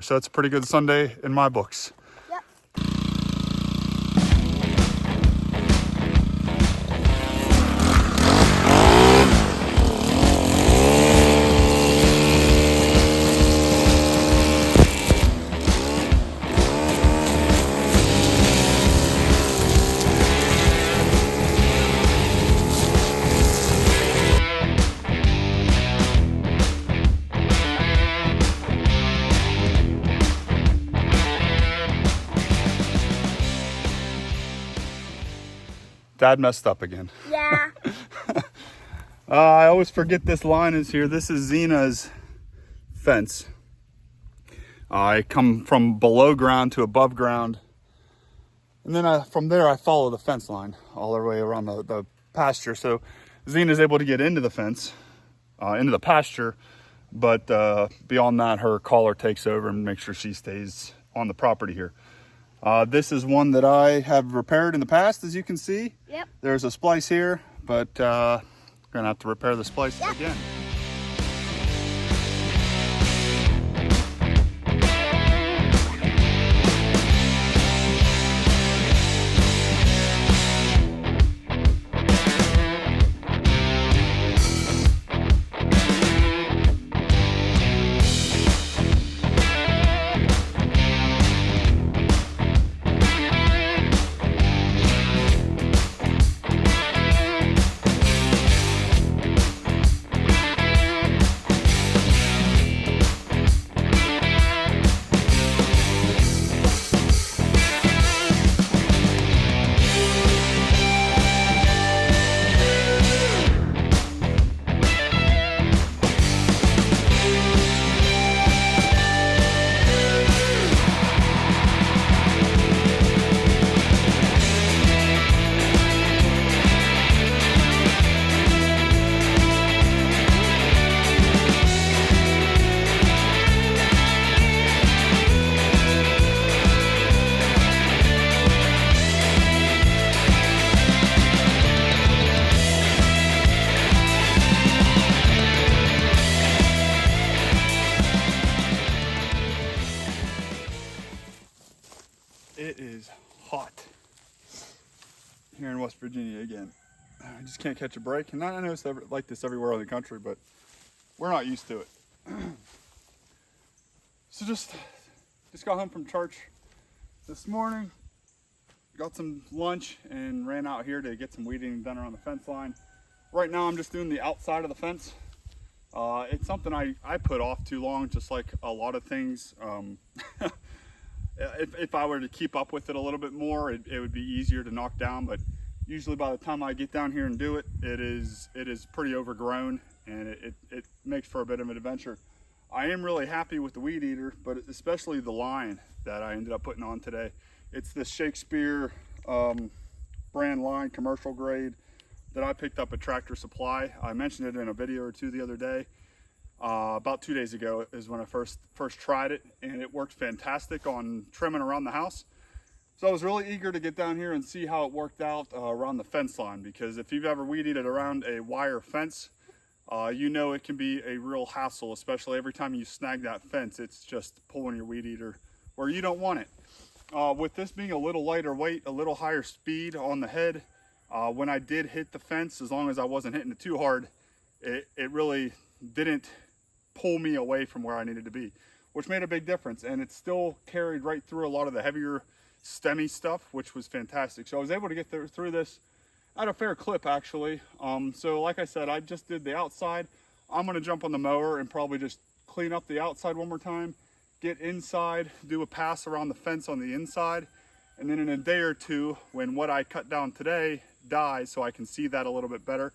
So it's a pretty good Sunday in my books. Yep. Dad messed up again. Yeah. I always forget this line is here. This is Zena's fence. I come from below ground to above ground. And then from there, I follow the fence line all the way around the pasture. So Zena's able to get into the fence, into the pasture. But beyond that, her collar takes over and makes sure she stays on the property here. This is one that I have repaired in the past, as you can see. Yep. There's a splice here, but gonna have to repair the splice again. It is hot here in West Virginia again. I just can't catch a break. And I know it's like this everywhere in the country, but we're not used to it. So just got home from church this morning, got some lunch and ran out here to get some weed eating done around the fence line. Right now I'm just doing the outside of the fence. It's something I put off too long, just like a lot of things. If I were to keep up with it a little bit more, it would be easier to knock down, but usually by the time I get down here and do it, it is pretty overgrown, and it makes for a bit of an adventure. I am really happy with the weed eater, but especially the line that I ended up putting on today. It's this Shakespeare brand line, commercial grade, that I picked up at Tractor Supply. I mentioned it in a video or two the other day. About 2 days ago is when I first tried it, and it worked fantastic on trimming around the house. So I was really eager to get down here and see how it worked out around the fence line, because if you've ever weed eated around a wire fence, you know it can be a real hassle, especially every time you snag that fence. It's just pulling your weed eater where you don't want it. With this being a little lighter weight, a little higher speed on the head, when I did hit the fence, as long as I wasn't hitting it too hard, it really didn't pull me away from where I needed to be, which made a big difference. And it still carried right through a lot of the heavier stemmy stuff, which was fantastic. So I was able to get through this at a fair clip, actually. So like I said, I just did the outside. I'm gonna jump on the mower and probably just clean up the outside one more time, get inside, do a pass around the fence on the inside, and then in a day or two, when what I cut down today dies, so I can see that a little bit better,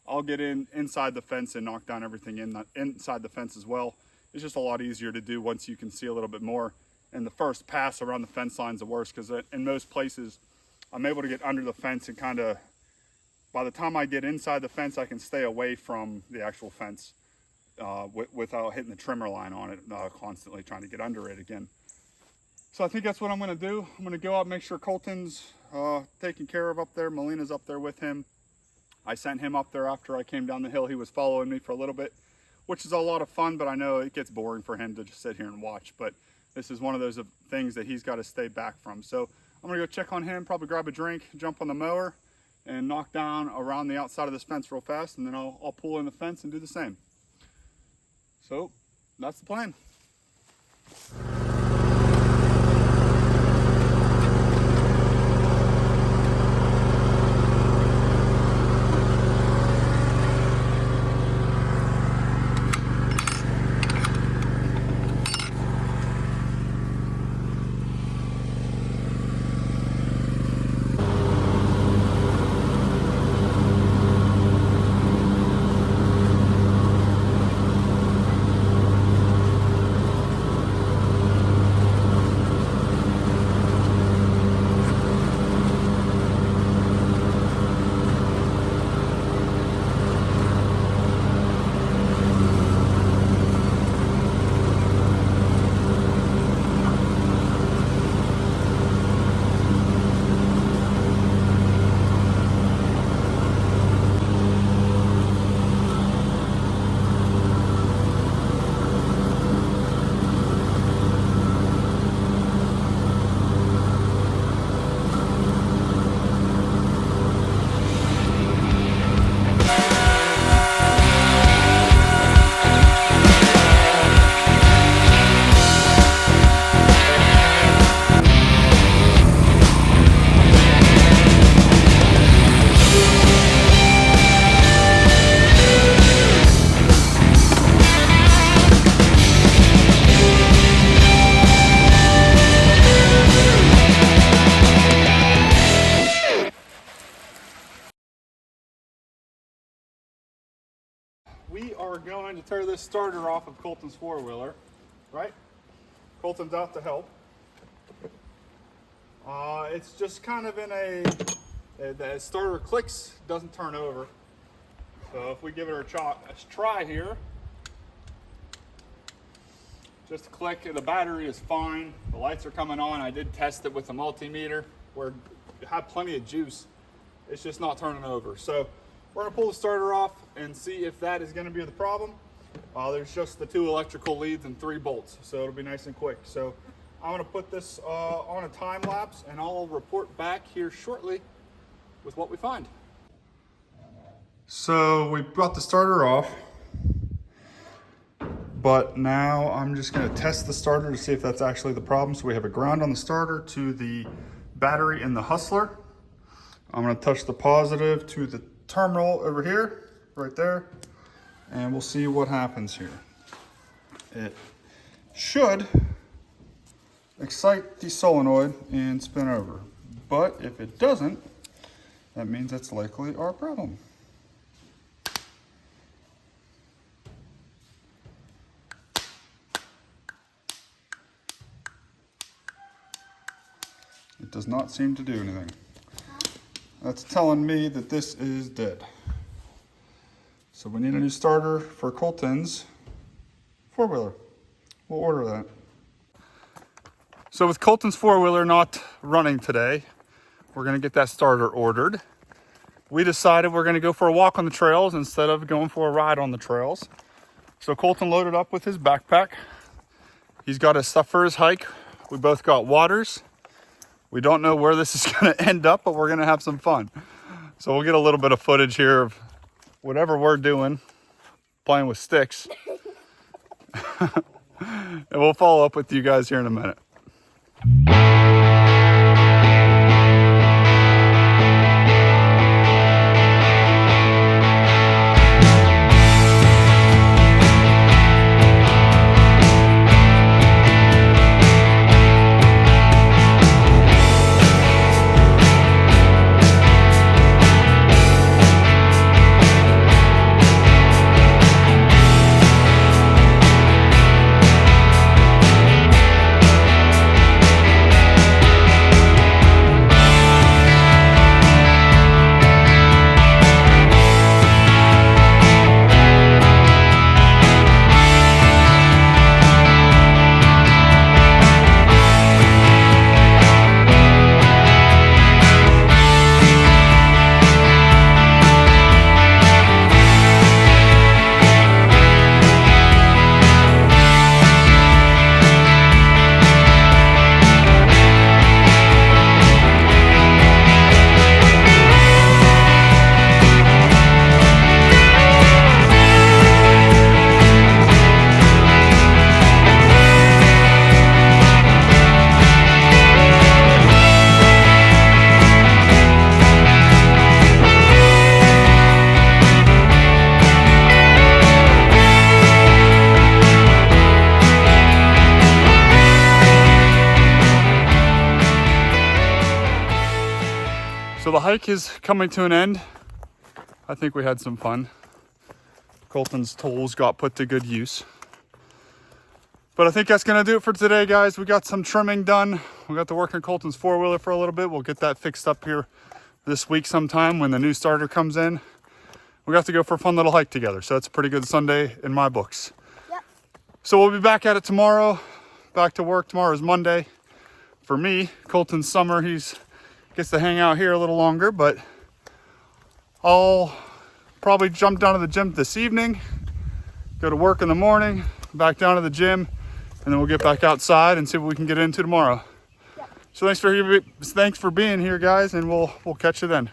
I'll get inside the fence and knock down everything inside the fence as well. It's just a lot easier to do once you can see a little bit more. And the first pass around the fence line's the worst, because in most places, I'm able to get under the fence and kind of, by the time I get inside the fence, I can stay away from the actual fence without hitting the trimmer line on it, constantly trying to get under it again. So I think that's what I'm gonna do. I'm gonna go out and make sure Colton's taken care of up there. Melina's up there with him. I sent him up there after I came down the hill. He was following me for a little bit, which is a lot of fun, but I know it gets boring for him to just sit here and watch. But this is one of those things that he's got to stay back from. So I'm gonna go check on him, probably grab a drink, jump on the mower, and knock down around the outside of this fence real fast, and then I'll pull in the fence and do the same. So that's the plan. We are going to tear this starter off of Colton's four-wheeler, right? Colton's out to help. It's just kind of in the starter clicks, doesn't turn over. So if we give it a try here, just click, the battery is fine. The lights are coming on. I did test it with a multimeter where it had plenty of juice. It's just not turning over. So we're gonna pull the starter off and see if that is gonna be the problem. There's just the 2 electrical leads and 3 bolts, so it'll be nice and quick. So I'm gonna put this on a time lapse, and I'll report back here shortly with what we find. So we brought the starter off, but now I'm just gonna test the starter to see if that's actually the problem. So we have a ground on the starter to the battery in the Hustler. I'm gonna touch the positive to the terminal over here, right there, and we'll see what happens here. It should excite the solenoid and spin over, but if it doesn't, that means it's likely our problem. It does not seem to do anything. That's telling me that this is dead. So we need a new starter for Colton's four-wheeler. We'll order that. So with Colton's four-wheeler not running today, we're gonna get that starter ordered. We decided we're gonna go for a walk on the trails instead of going for a ride on the trails. So Colton loaded up with his backpack. He's got his stuff for his hike. We both got waters. We don't know where this is gonna end up, but we're gonna have some fun. So we'll get a little bit of footage here of whatever we're doing, playing with sticks. And we'll follow up with you guys here in a minute. So the hike is coming to an end. I think we had some fun. Colton's tools got put to good use. But I think that's gonna do it for today, guys. We got some trimming done. We got to work on Colton's four-wheeler for a little bit. We'll get that fixed up here this week sometime when the new starter comes in. We got to go for a fun little hike together. So that's a pretty good Sunday in my books. Yep. So we'll be back at it tomorrow. Back to work. Tomorrow is Monday. For me, Colton's summer, he's gets to hang out here a little longer, but I'll probably jump down to the gym this evening, go to work in the morning, back down to the gym, and then we'll get back outside and see what we can get into tomorrow. Yep. So thanks for being here, guys, and we'll catch you then.